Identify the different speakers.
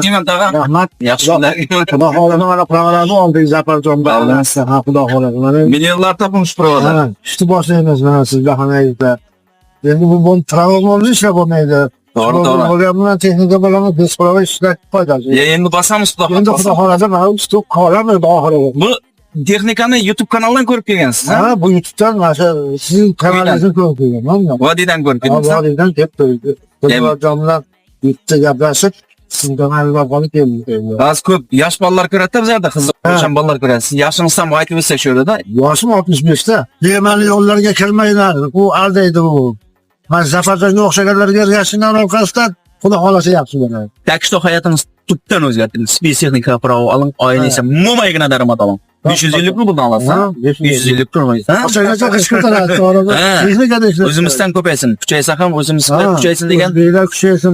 Speaker 1: Deyman tag'a.
Speaker 2: Rahmat.
Speaker 1: Yaxshi kunlar.
Speaker 2: Xudo xohlasa mana programmani oldik Zaparjonda. Ha, Xudo xohlasa. Mana
Speaker 1: Millionlar topamiz provalar.
Speaker 2: ha, ishni boshlaymiz mana sizga hamayda. Endi bu travma ishlab bo'lmaydi.
Speaker 1: To'g'ri.
Speaker 2: Programmalar texnika bilan biz prova ishlab qo'ydik.
Speaker 1: Endi bosamiz xudo
Speaker 2: Endi
Speaker 1: xohlasa.
Speaker 2: Xudo xohlasa mana stok qolamiz oxiriga.
Speaker 1: Bu texnikani YouTube kanalidan ko'rib kelgansiz, ha?
Speaker 2: Ha, bu YouTube'dan mana shu sizning kanalingizni ko'rib kelganman.
Speaker 1: Vodiydan ko'rib kelgansiz.
Speaker 2: Avvaldan deb qo'ydi. Zaparjondan bitta gaplashib, sizga ma'lumot olib keldim.
Speaker 1: Hozir ko'p yosh bolalar ko'radi-da bizlarda, qiziq o'shan bolalar ko'radi. Siz yoshingizdan aytib o'tsak shu yerda.
Speaker 2: Yoshim 65 ta. Bema'ni yo'llarga kirmayman. U aldaydi u. Men Zafarjonga o'xshaganlarga ergashishdan orqasidan Xudo xohlasa yaxshi bo'ladi.
Speaker 1: Так что hayotimiz tubdan o'zgartirdi. Spesifika pravo oling, oilangiz mo'maygina daromad oling. 550 puldan olasiz, ha? 550 pul olasiz.
Speaker 2: O'shangacha qish ko'taradi, to'g'rimi?
Speaker 1: Ha.
Speaker 2: Texnikada ishlab.
Speaker 1: O'zimizdan ko'paysin, kuchaysa ham o'zimizdan kuchaysin degan
Speaker 2: O'zbeklar kuchaysin.